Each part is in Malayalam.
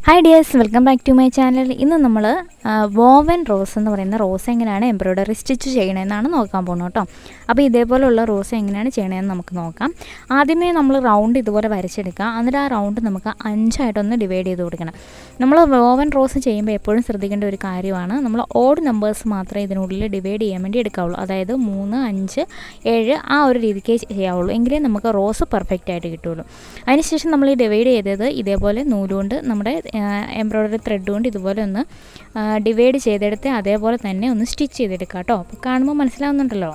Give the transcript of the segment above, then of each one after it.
Hi dears, welcome back to my channel. ഇന്ന് നമ്മൾ വോവൻ റോസ് എന്ന് പറയുന്ന റോസ് എങ്ങനെയാണ് എംബ്രോയിഡറി സ്റ്റിച്ച് ചെയ്യണമെന്നാണ് നോക്കാൻ പോകുന്നത് കേട്ടോ. അപ്പോൾ ഇതേപോലെയുള്ള റോസ് എങ്ങനെയാണ് ചെയ്യണമെന്ന് നമുക്ക് നോക്കാം. ആദ്യമേ നമ്മൾ റൗണ്ട് ഇതുപോലെ വരച്ചെടുക്കുക. എന്നിട്ട് ആ റൗണ്ട് നമുക്ക് 5 ആയിട്ടൊന്ന് ഡിവൈഡ് ചെയ്ത് കൊടുക്കണം. നമ്മൾ വോവൻ റോസ് ചെയ്യുമ്പോൾ എപ്പോഴും ശ്രദ്ധിക്കേണ്ട ഒരു കാര്യമാണ്, നമ്മൾ ഓഡ് നമ്പേഴ്സ് മാത്രമേ ഇതിനുള്ളിൽ ഡിവൈഡ് ചെയ്യാൻ വേണ്ടി എടുക്കാവുള്ളൂ. അതായത് 3, 5, 7 ആ ഒരു രീതിക്കേ ചെയ്യാവുള്ളൂ. എങ്കിലേ നമുക്ക് റോസ് പെർഫെക്റ്റ് ആയിട്ട് കിട്ടുള്ളൂ. അതിനുശേഷം നമ്മൾ ഈ ഡിവൈഡ് ചെയ്തത് ഇതേപോലെ നൂലുകൊണ്ട് നമ്മുടെ എംബ്രോയിഡറി ത്രെഡ് കൊണ്ട് ഇതുപോലെ ഒന്ന് ഡിവൈഡ് ചെയ്തെടുത്ത് അതേപോലെ തന്നെ ഒന്ന് സ്റ്റിച്ച് ചെയ്തെടുക്കുക കേട്ടോ. അപ്പോൾ കാണുമ്പോൾ മനസ്സിലാവുന്നുണ്ടല്ലോ.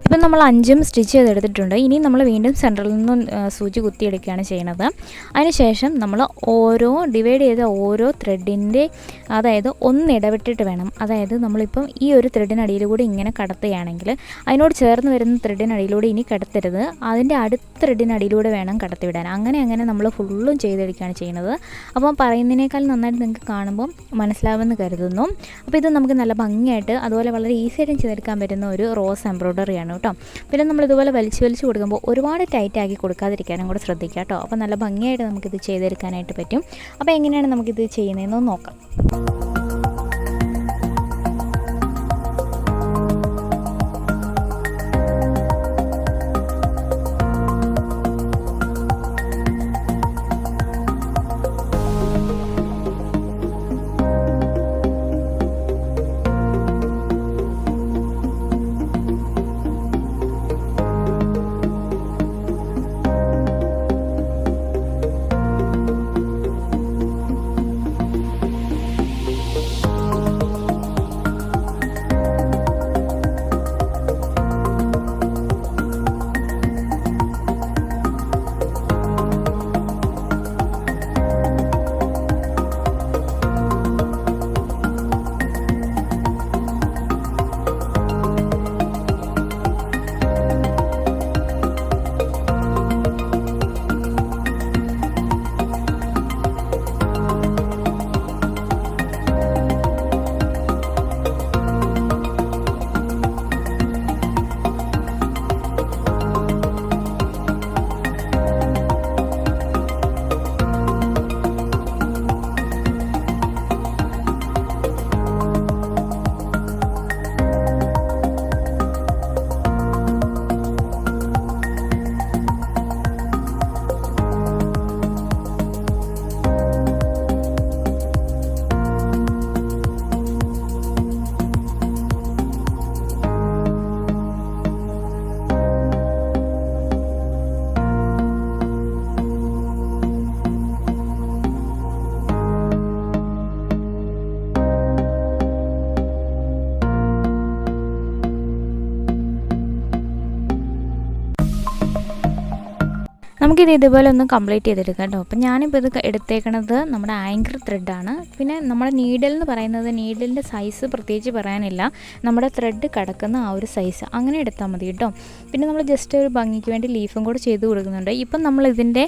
ഇപ്പം നമ്മൾ 5 സ്റ്റിച്ച് ചെയ്തെടുത്തിട്ടുണ്ട്. ഇനി നമ്മൾ വീണ്ടും സെൻറ്ററിൽ നിന്ന് സൂചി കുത്തിയെടുക്കുകയാണ് ചെയ്യുന്നത്. അതിനുശേഷം നമ്മൾ ഡിവൈഡ് ചെയ്ത ഓരോ ത്രെഡിൻ്റെ, അതായത് ഒന്ന് ഇടവിട്ടിട്ട് വേണം. അതായത് നമ്മളിപ്പം ഈ ഒരു ത്രെഡിനടിയിലൂടെ ഇങ്ങനെ കടത്തുകയാണെങ്കിൽ അതിനോട് ചേർന്ന് വരുന്ന ത്രെഡിനടിയിലൂടെ ഇനി കടത്തരുത്, അതിൻ്റെ അടുത്ത ത്രെഡിനടിയിലൂടെ വേണം കടത്തിവിടാൻ. അങ്ങനെ നമ്മൾ ഫുള്ളും ചെയ്തെടുക്കുകയാണ് ചെയ്യുന്നത്. അപ്പം പറയുന്നതിനേക്കാൾ നന്നായിട്ട് നിങ്ങൾക്ക് കാണുമ്പം മനസ്സിലാവുമെന്ന് കരുതുന്നു. അപ്പോൾ ഇത് നമുക്ക് നല്ല ഭംഗിയായിട്ട് അതുപോലെ വളരെ ഈസി ആയിട്ടും ചെയ്തെടുക്കാൻ പറ്റുന്ന ഒരു റോസ് എംബ്രോയിഡറിയാണ് കേട്ടോ. പിന്നെ നമ്മളിതുപോലെ വലിച്ച് കൊടുക്കുമ്പോൾ ഒരുപാട് ടൈറ്റ് ആക്കി കൊടുക്കാതിരിക്കാനും കൂടെ ശ്രദ്ധിക്കുക കേട്ടോ. അപ്പോൾ നല്ല ഭംഗിയായിട്ട് നമുക്കിത് ചെയ്തെടുക്കാനായിട്ട് പറ്റും. അപ്പോൾ എങ്ങനെയാണ് നമുക്കിത് ചെയ്യുന്നതെന്ന് നോക്കാം. നമുക്കിത് ഇതുപോലെ ഒന്ന് കംപ്ലീറ്റ് ചെയ്തെടുക്കാം കേട്ടോ. അപ്പം ഞാനിപ്പോൾ ഇത് എടുത്തേക്കണത് നമ്മുടെ ആങ്കർ ത്രെഡാണ്. പിന്നെ നമ്മുടെ നീഡിൽ എന്ന് പറയുന്നത്, നീഡിലിൻ്റെ സൈസ് പ്രത്യേകിച്ച് പറയാനില്ല, നമ്മുടെ ത്രെഡ് കിടക്കുന്ന ആ ഒരു സൈസ് അങ്ങനെ എടുത്താൽ മതി കേട്ടോ. പിന്നെ നമ്മൾ ജസ്റ്റ് ഒരു ഭംഗിക്ക് വേണ്ടി ലീഫും കൂടെ ചെയ്ത് കൊടുക്കുന്നുണ്ട്. ഇപ്പം നമ്മളിതിൻ്റെ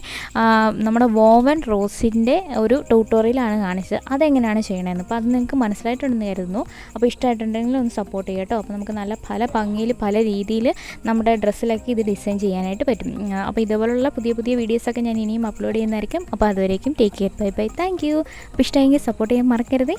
നമ്മുടെ വോവൻ റോസിൻ്റെ ഒരു ട്യൂട്ടോറിയലാണ് കാണിച്ചത്, അതെങ്ങനെയാണ് ചെയ്യണമെന്ന്. അപ്പോൾ അത് നിങ്ങൾക്ക് മനസ്സിലായിട്ടുണ്ടെന്ന് കരുതുന്നു. അപ്പോൾ ഇഷ്ടമായിട്ടുണ്ടെങ്കിൽ ഒന്ന് സപ്പോർട്ട് ചെയ്യാം കേട്ടോ. അപ്പോൾ നമുക്ക് നല്ല പല ഭംഗിയിൽ പല രീതിയിൽ നമ്മുടെ ഡ്രസ്സിലൊക്കെ ഇത് ഡിസൈൻ ചെയ്യാനായിട്ട് പറ്റും. അപ്പോൾ ഇതുപോലുള്ള പുതിയ വീഡിയോസൊക്കെ ഞാൻ ഇനിയും അപ്ലോഡ് ചെയ്യുന്നതായിരിക്കും. അപ്പോൾ അതുവരേക്കും take care, bye bye, thank you. അപ്പോൾ ഇഷ്ടമെങ്കിൽ സപ്പോർട്ട് ചെയ്യാൻ മറക്കരുതേ.